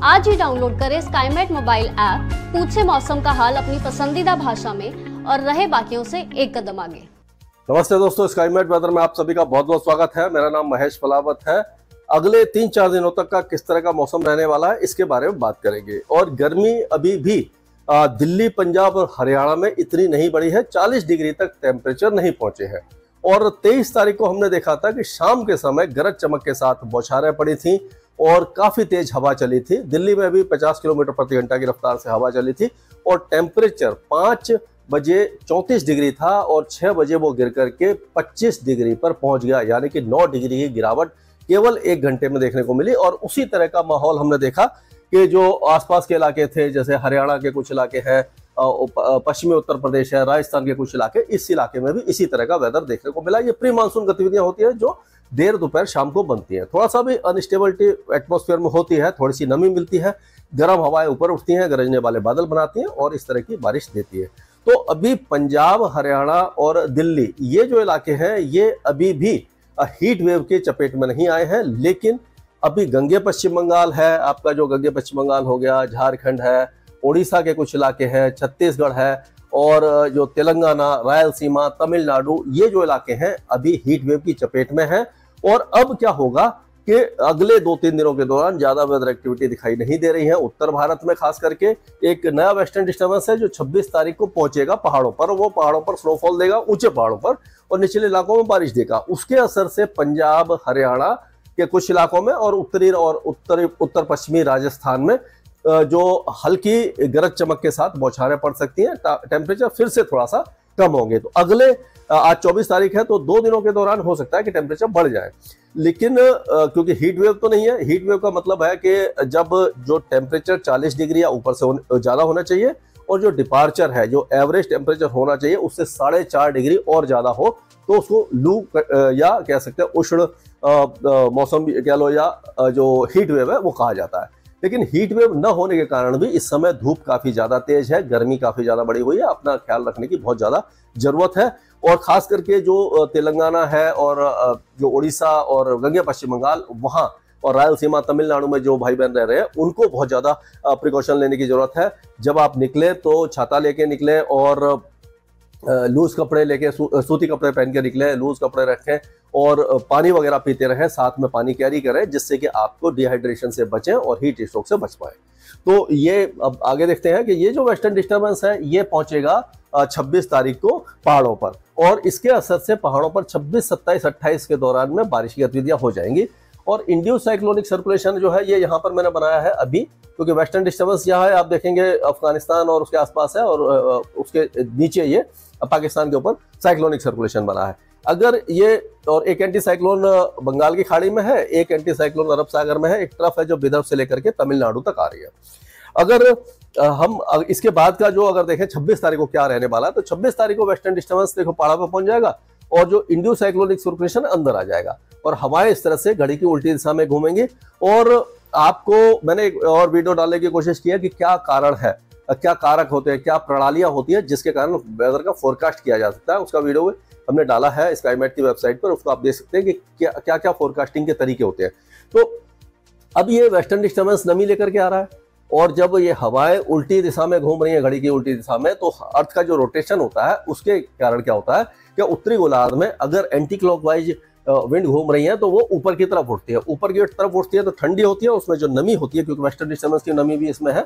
आज ही डाउनलोड करें Skymet mobile app, पूछे मौसम का हाल अपनी पसंदीदा भाषा में और रहे बाकियों से एक कदम आगे। नमस्ते दोस्तों, स्काईमेट वेदर में आप सभी का बहुत बहुत स्वागत है। मेरा नाम महेश फलावत है। अगले 3-4 दिनों तक का किस तरह का मौसम रहने वाला है इसके बारे में बात करेंगे। और गर्मी अभी भी दिल्ली, पंजाब और हरियाणा में इतनी नहीं बढ़ी है, 40 डिग्री तक टेम्परेचर नहीं पहुंचे हैं। और 23 तारीख को हमने देखा था कि शाम के समय गरज चमक के साथ बौछारें पड़ी थी और काफी तेज हवा चली थी। दिल्ली में भी 50 किलोमीटर प्रति घंटा की रफ्तार से हवा चली थी और टेम्परेचर 5 बजे 34 डिग्री था और 6 बजे वो गिर करके 25 डिग्री पर पहुंच गया, यानी कि 9 डिग्री की गिरावट केवल 1 घंटे में देखने को मिली। और उसी तरह का माहौल हमने देखा कि जो आसपास के इलाके थे, जैसे हरियाणा के कुछ इलाके हैं, पश्चिमी उत्तर प्रदेश है, राजस्थान के कुछ इलाके, इस इलाके में भी इसी तरह का वेदर देखने को मिला। ये प्री मानसून गतिविधियां होती है जो देर दोपहर शाम को बनती है। थोड़ा सा भी अनस्टेबिलिटी एटमॉस्फेयर में होती है, थोड़ी सी नमी मिलती है, गर्म हवाएं ऊपर उठती हैं, गरजने वाले बादल बनाती हैं और इस तरह की बारिश देती है। तो अभी पंजाब, हरियाणा और दिल्ली, ये जो इलाके हैं, ये अभी भी हीट वेव के चपेट में नहीं आए हैं। लेकिन अभी गंगे पश्चिम बंगाल है, आपका जो गंगे पश्चिम बंगाल हो गया, झारखंड है, उड़ीसा के कुछ इलाके हैं, छत्तीसगढ़ है और जो तेलंगाना, रायलसीमा, तमिलनाडु, ये जो इलाके हैं अभी हीट वेव की चपेट में हैं। और अब क्या होगा कि अगले 2-3 दिनों के दौरान ज्यादा वेदर एक्टिविटी दिखाई नहीं दे रही है। उत्तर भारत में खास करके एक नया वेस्टर्न डिस्टर्बेंस है जो 26 तारीख को पहुंचेगा पहाड़ों पर। वो पहाड़ों पर स्नोफॉल देगा, ऊंचे पहाड़ों पर, और निचले इलाकों में बारिश देगा। उसके असर से पंजाब, हरियाणा के कुछ इलाकों में और उत्तरी और उत्तर पश्चिमी राजस्थान में जो हल्की गरज चमक के साथ बौछारें पड़ सकती हैं। टेम्परेचर फिर से थोड़ा सा कम होंगे। तो अगले, आज 24 तारीख है, तो 2 दिनों के दौरान हो सकता है कि टेम्परेचर बढ़ जाए। लेकिन क्योंकि हीट वेव तो नहीं है, हीट वेव का मतलब है कि जब जो टेम्परेचर 40 डिग्री या ऊपर से ज्यादा होना चाहिए और जो डिपार्चर है, जो एवरेज टेम्परेचर होना चाहिए उससे 4.5 डिग्री और ज्यादा हो, तो उसको लू या कह सकते हैं उष्ण मौसम कह लो, या जो हीट वेव है वो कहा जाता है। लेकिन हीट वेव न होने के कारण भी इस समय धूप काफी ज्यादा तेज है, गर्मी काफी ज्यादा बढ़ी हुई है। अपना ख्याल रखने की बहुत ज्यादा जरूरत है। और खास करके जो तेलंगाना है और जो उड़ीसा और गंगे पश्चिम बंगाल, वहां और रायलसीमा, तमिलनाडु में जो भाई बहन रह रहे हैं, उनको बहुत ज्यादा प्रिकॉशन लेने की जरूरत है। जब आप निकले तो छाता लेके निकले और लूज कपड़े लेके, सूती कपड़े पहन के निकले, लूज कपड़े रखें और पानी वगैरह पीते रहें, साथ में पानी कैरी करें, जिससे कि आपको डिहाइड्रेशन से बचें और हीट स्ट्रोक से बच पाए। तो ये अब आगे देखते हैं कि ये जो वेस्टर्न डिस्टर्बेंस है ये पहुंचेगा 26 तारीख को पहाड़ों पर, और इसके असर से पहाड़ों पर 26, 27, 28 के दौरान में बारिश की गतिविधियां हो जाएंगी। और इंड्यूस साइक्लोनिक सर्कुलेशन जो है ये यहाँ पर मैंने बनाया है अभी, क्योंकि वेस्टर्न डिस्टर्बेंस यहाँ है, आप देखेंगे अफगानिस्तान और उसके आसपास है, और उसके नीचे ये पाकिस्तान के ऊपर साइक्लोनिक सर्कुलेशन बना है। अगर ये, और एक एंटी साइक्लोन बंगाल की खाड़ी में है, एक एंटी साइक्लोन अरब सागर में है, एक तरफ है जो विदर्भ से लेकर के तमिलनाडु तक आ रही है। अगर हम इसके बाद का जो अगर देखें 26 तारीख को क्या रहने वाला है, तो 26 तारीख को वेस्टर्न डिस्टर्बेंस देखो पहाड़ पर पहुंच जाएगा और जो इंड्यूस साइक्लोनिक सर्कुलेशन अंदर आ जाएगा और हवाएं इस तरह से घड़ी की उल्टी दिशा में घूमेंगी। और आपको मैंने एक और वीडियो डालने की कोशिश की है कि क्या कारण है, क्या कारक होते हैं, क्या प्रणालियां होती है जिसके कारण वेदर का फोरकास्ट किया जा सकता है। उसका वीडियो हमने डाला है स्काईमेट की वेबसाइट पर, उसको आप देख सकते हैं कि क्या क्या फोरकास्टिंग के तरीके होते हैं। तो अब ये वेस्टर्न डिस्टर्बेंस नमी लेकर के आ रहा है, और जब ये हवाएं उल्टी दिशा में घूम रही हैं, घड़ी की उल्टी दिशा में, तो अर्थ का जो रोटेशन होता है उसके कारण क्या होता है कि उत्तरी गोलार्ध में अगर एंटी क्लॉकवाइज विंड घूम रही है तो वो ऊपर की तरफ उठती है। ऊपर की तरफ उठती है तो ठंडी होती है, उसमें जो नमी होती है, क्योंकि वेस्टर्न डिस्टर्बेंस की नमी भी इसमें है,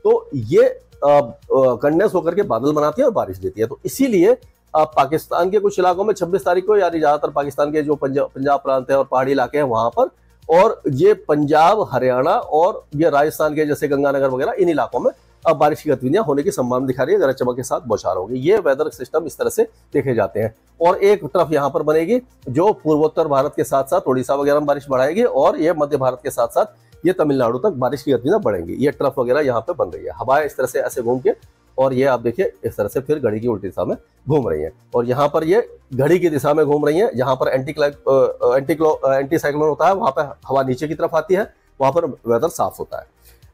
तो ये कंडेंस होकर के बादल बनाती है और बारिश देती है। तो इसीलिए पाकिस्तान के कुछ इलाकों में 26 तारीख को, यानी ज्यादातर पाकिस्तान के जो पंजाब प्रांत है और पहाड़ी इलाके हैं वहां पर, और ये पंजाब, हरियाणा और ये राजस्थान के जैसे गंगानगर वगैरह, इन इलाकों में अब बारिश की गतिविधियां होने की संभावना दिखा रही है। गरज चमक के साथ बौछार होगी। ये वेदर सिस्टम इस तरह से देखे जाते हैं। और एक तरफ यहाँ पर बनेगी जो पूर्वोत्तर भारत के साथ साथ उड़ीसा वगैरह में बारिश बढ़ाएगी, और ये मध्य भारत के साथ साथ ये तमिलनाडु तक बारिश की गतिविधियां बढ़ेंगी। ये ट्रफ वगैरह यहाँ पे बन रही है, हवाएं इस तरह से ऐसे घूम के, और ये आप देखिए इस तरह से फिर घड़ी की उल्टी दिशा में घूम रही है। और यहाँ पर ये घड़ी की दिशा में घूम रही है, जहां पर एंटी साइक्लोन होता है वहां पर हवा नीचे की तरफ आती है, वहां पर वेदर साफ होता है।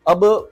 अब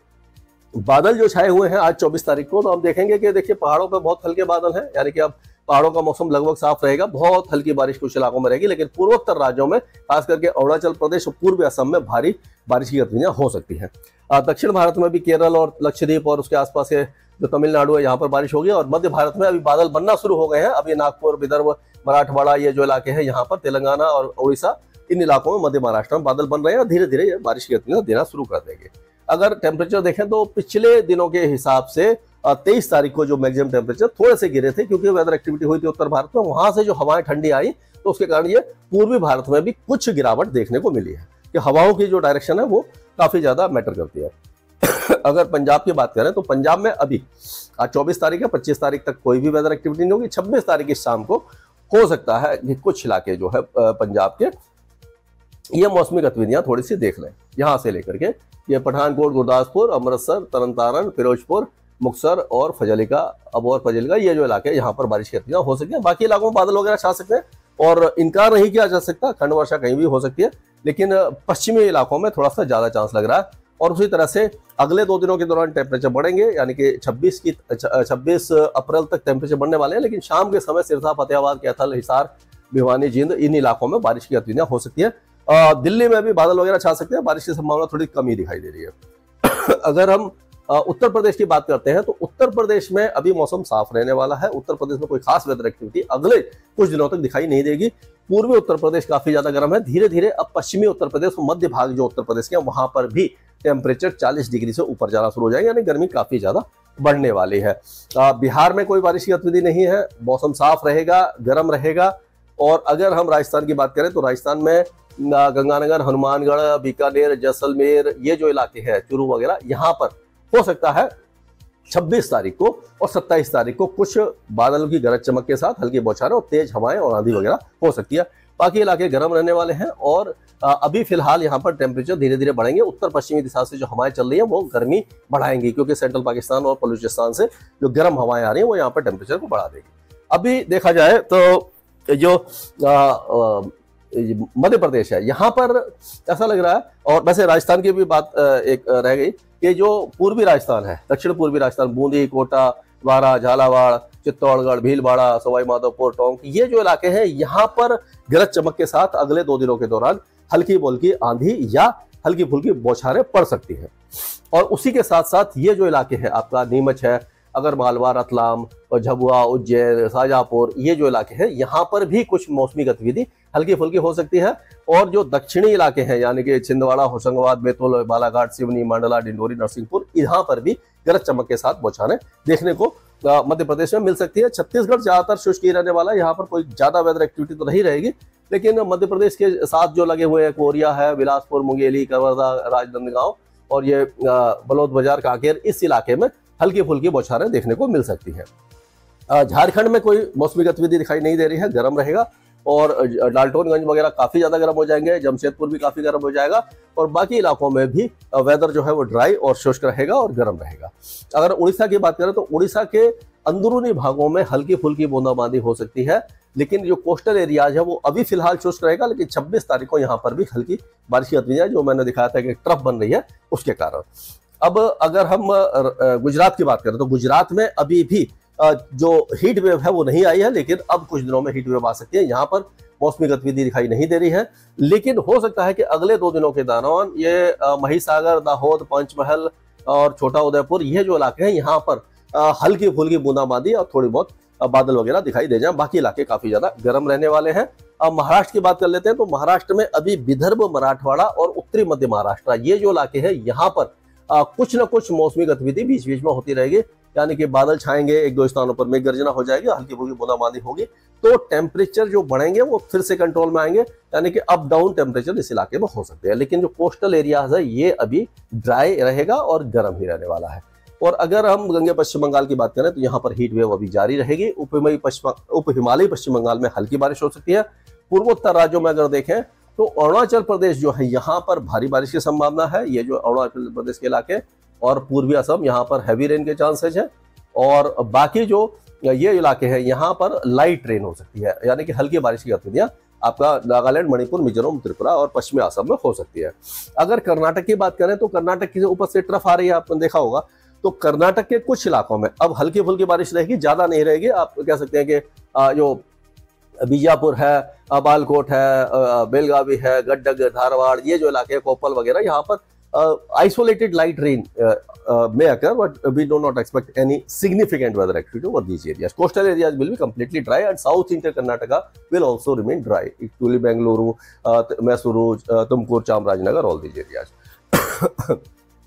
बादल जो छाए हुए हैं आज 24 तारीख को, तो हम देखेंगे कि देखिए पहाड़ों पर बहुत हल्के बादल हैं, यानी कि अब पहाड़ों का मौसम लगभग साफ रहेगा, बहुत हल्की बारिश कुछ इलाकों में रहेगी, लेकिन पूर्वोत्तर राज्यों में खास करके अरुणाचल प्रदेश और पूर्वी असम में भारी बारिश की गतिविधियां हो सकती हैं। दक्षिण भारत में भी केरल और लक्षद्वीप और उसके आसपास के जो तमिलनाडु है यहाँ पर बारिश होगी, और मध्य भारत में अभी बादल बनना शुरू हो गए हैं। अभी नागपुर, विदर्भ, मराठवाड़ा ये जो इलाके हैं यहाँ पर, तेलंगाना और उड़ीसा, इन इलाकों में, मध्य महाराष्ट्र में बादल बन रहे हैं और धीरे धीरे ये बारिश की गतिविधियां देना शुरू कर देंगे। अगर टेम्परेचर देखें तो पिछले दिनों के हिसाब से 23 तारीख को जो मैक्सिमम टेम्परेचर थोड़े से गिरे थे, क्योंकि वेदर एक्टिविटी हुई थी उत्तर भारत में, वहां से जो हवाएं ठंडी आई तो उसके कारण ये पूर्वी भारत में भी कुछ गिरावट देखने को मिली है कि हवाओं की जो डायरेक्शन है वो काफी ज्यादा मैटर करती है। अगर पंजाब की बात करें तो पंजाब में अभी आज 24 तारीख है, 25 तारीख तक कोई भी वेदर एक्टिविटी नहीं होगी। 26 तारीख की शाम को हो सकता है कि कुछ इलाके जो है पंजाब के ये मौसमी गतिविधियां थोड़ी सी देख लें। यहां से लेकर के ये पठानकोट, गुरदासपुर, अमृतसर, तरनतारन, फिरोजपुर, मुक्तसर और फजलिका, अबोर फजलिका, ये जो इलाके हैं यहाँ पर बारिश की गतिविधियां हो सकती है। बाकी इलाकों में बादल वगैरह छा सकते हैं और इनकार नहीं किया जा सकता, खंड वर्षा कहीं भी हो सकती है, लेकिन पश्चिमी इलाकों में थोड़ा सा ज्यादा चांस लग रहा है। और उसी तरह से अगले 2 दिनों के दौरान टेम्परेचर बढ़ेंगे, यानी कि 26 अप्रैल तक टेम्परेचर बढ़ने वाले हैं, लेकिन शाम के समय सिरसा, फतेहाबाद, कैथल, हिसार, भिवानी, जींद, इन इलाकों में बारिश की गतिविधियां हो सकती है। दिल्ली में भी बादल वगैरह छा सकते हैं, बारिश की संभावना थोड़ी कम ही दिखाई दे रही है। अगर हम उत्तर प्रदेश की बात करते हैं तो उत्तर प्रदेश में अभी मौसम साफ रहने वाला है। उत्तर प्रदेश में कोई खास वेदर एक्टिविटी अगले कुछ दिनों तक दिखाई नहीं देगी। पूर्वी उत्तर प्रदेश काफी ज्यादा गर्म है, धीरे धीरे अब पश्चिमी उत्तर प्रदेश और मध्य भाग जो उत्तर प्रदेश के वहां पर भी टेम्परेचर 40 डिग्री से ऊपर जाना शुरू हो जाएगा, यानी गर्मी काफी ज्यादा बढ़ने वाली है। बिहार में कोई बारिश की गतिविधि नहीं है, मौसम साफ रहेगा, गर्म रहेगा। और अगर हम राजस्थान की बात करें तो राजस्थान में गंगानगर, हनुमानगढ़, बीकानेर, जैसलमेर, ये जो इलाके हैं, चूरू वगैरह, यहाँ पर हो सकता है 26 तारीख को और 27 तारीख को कुछ बादलों की गरज चमक के साथ हल्की बौछारें और तेज हवाएं और आंधी वगैरह हो सकती है। बाकी इलाके गर्म रहने वाले हैं और अभी फिलहाल यहाँ पर टेम्परेचर धीरे धीरे बढ़ेंगे। उत्तर पश्चिमी दिशा से जो हवाएं चल रही हैं वो गर्मी बढ़ाएंगी, क्योंकि सेंट्रल पाकिस्तान और बलूचिस्तान से जो गर्म हवाएं आ रही हैं वो यहाँ पर टेम्परेचर को बढ़ा देगी। अभी देखा जाए तो जो मध्य प्रदेश है, यहाँ पर ऐसा लग रहा है, और वैसे राजस्थान की भी बात एक रह गई कि जो पूर्वी राजस्थान है, दक्षिण पूर्वी राजस्थान, बूंदी, कोटा, बारा, झालावाड़, चित्तौड़गढ़, भीलवाड़ा, सवाई माधोपुर, टोंक, ये जो इलाके हैं यहाँ पर गरज चमक के साथ अगले 2 दिनों के दौरान हल्की बोल्की आंधी या हल्की फुल्की बौछारें पड़ सकती हैं। और उसी के साथ साथ ये जो इलाके हैं, आपका नीमच है, अगर मालवा, रतलाम और झाबुआ, उज्जैन, शाजापुर, ये जो इलाके हैं यहाँ पर भी कुछ मौसमी गतिविधि हल्की फुल्की हो सकती है। और जो दक्षिणी इलाके हैं, यानी कि छिंदवाड़ा, होशंगाबाद, बैतूल, बालाघाट, सिवनी, मंडला, डिंडोरी, नरसिंहपुर, यहाँ पर भी गरज चमक के साथ बौछारें देखने को मध्य प्रदेश में मिल सकती है। छत्तीसगढ़ ज्यादातर शुष्क ही रहने वाला है, यहाँ पर कोई ज्यादा वेदर एक्टिविटी तो नहीं रहेगी, लेकिन मध्य प्रदेश के साथ जो लगे हुए हैं, कोरिया है, बिलासपुर, मुंगेली, कवर्धा, राजनांदगांव और ये बलौद बाजार, कांकेर, इस इलाके में हल्की फुल्की बौछारें देखने को मिल सकती हैं। झारखंड में कोई मौसमी गतिविधि दिखाई नहीं दे रही है, गर्म रहेगा। और डाल्टनगंज वगैरह काफी ज्यादा गर्म हो जाएंगे, जमशेदपुर भी काफी गर्म हो जाएगा, और बाकी इलाकों में भी वेदर जो है वो ड्राई और शुष्क रहेगा और गर्म रहेगा। अगर उड़ीसा की बात करें तो उड़ीसा के अंदरूनी भागों में हल्की फुल्की बूंदाबांदी हो सकती है, लेकिन जो कोस्टल एरियाज है वो अभी फिलहाल शुष्क रहेगा। लेकिन 26 तारीख को यहाँ पर भी हल्की बारिश की गतिविधियां, जो मैंने दिखाया था कि ट्रफ बन रही है, उसके कारण। अब अगर हम गुजरात की बात करें तो गुजरात में अभी भी जो हीट वेव है वो नहीं आई है, लेकिन अब कुछ दिनों में हीट वेव आ सकती है। यहाँ पर मौसमी गतिविधि दिखाई नहीं दे रही है, लेकिन हो सकता है कि अगले 2 दिनों के दौरान ये महिसागर, दाहोद, पंचमहल और छोटा उदयपुर, ये जो इलाके हैं यहाँ पर हल्की फुल्की बूंदाबांदी और थोड़ी बहुत बादल वगैरह दिखाई दे जाए। बाकी इलाके काफी ज्यादा गर्म रहने वाले हैं। अब महाराष्ट्र की बात कर लेते हैं तो महाराष्ट्र में अभी विदर्भ, मराठवाड़ा और उत्तरी मध्य महाराष्ट्र, ये जो इलाके हैं यहाँ पर कुछ न कुछ मौसमी गतिविधि बीच बीच में होती रहेगी, यानी कि बादल छाएंगे, 1-2 स्थानों पर मेघ गर्जना हो जाएगी, हल्की फुल्की बूंदाबांदी होगी, तो टेम्परेचर जो बढ़ेंगे वो फिर से कंट्रोल में आएंगे, यानी कि अप डाउन टेम्परेचर इस इलाके में हो सकते हैं। लेकिन जो कोस्टल एरियाज है ये अभी ड्राई रहेगा और गर्म ही रहने वाला है। और अगर हम गंगे पश्चिम बंगाल की बात करें तो यहाँ पर हीट वेव अभी जारी रहेगी। उप हिमालयी पश्चिम बंगाल में हल्की बारिश हो सकती है। पूर्वोत्तर राज्यों में अगर देखें तो अरुणाचल प्रदेश जो है यहाँ पर भारी बारिश की संभावना है। ये जो अरुणाचल प्रदेश के इलाके और पूर्वी असम, यहाँ पर हैवी रेन के चांसेज है। और बाकी जो ये इलाके हैं यहाँ पर लाइट रेन हो सकती है, यानी कि हल्की बारिश की गतिविधियां आपका नागालैंड, मणिपुर, मिजोरम, त्रिपुरा और पश्चिमी असम में हो सकती है। अगर कर्नाटक की बात करें तो कर्नाटक के ऊपर से ट्रफ आ रही है, आपने देखा होगा, तो कर्नाटक के कुछ इलाकों में अब हल्की फुल्की बारिश रहेगी, ज्यादा नहीं रहेगी। आप कह सकते हैं कि जो बीजापुर है, बालकोट है, बेलगावी है, गड्डक, धारवाड़, ये जो इलाके हैं, कोप्पल वगैरह, यहाँ पर isolated light rain may occur, but we do not expect any significant weather activity over these areas. Coastal areas will be completely dry, and south inter Karnataka will also remain dry. Actually, Bengaluru, Mysuru, Tumkur, Chamarajanagar, all these areas.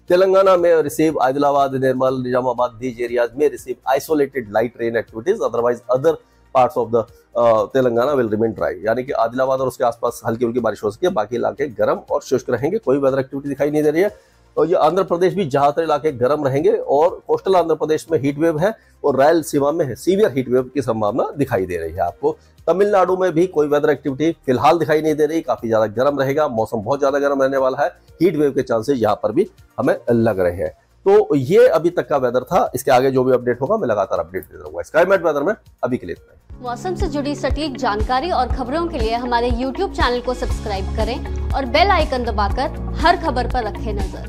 Telangana may receive Adilabad, Nirmal, Nizamabad. These areas may receive isolated light rain activities. Otherwise, other parts of the Telangana will remain dry, यानी कि आदिलाबाद और उसके आसपास हल्की हल्की बारिश हो सकती है, बाकी इलाके गर्म और शुष्क रहेंगे, कोई वेदर एक्टिविटी दिखाई नहीं दे रही है। और ये आंध्र प्रदेश भी ज्यादातर इलाके गर्म रहेंगे, और कोस्टल आंध्र प्रदेश में हीट वेव है, और रायलसीमा में सीवियर हीट वेव की संभावना दिखाई दे रही है आपको। तमिलनाडु में भी कोई वेदर एक्टिविटी फिलहाल दिखाई नहीं दे रही, काफी ज्यादा गर्म रहेगा, मौसम बहुत ज्यादा गर्म रहने वाला है, हीट वेव के चांसेस यहाँ पर भी हमें लग रहे हैं। तो ये अभी तक का वेदर था, इसके आगे जो भी अपडेट होगा मैं लगातार अपडेट देता रहूंगा। स्काईमेट वेदर में अभी के लिए इतना ही। मौसम से जुड़ी सटीक जानकारी और खबरों के लिए हमारे YouTube चैनल को सब्सक्राइब करें और बेल आइकन दबाकर हर खबर पर रखें नजर।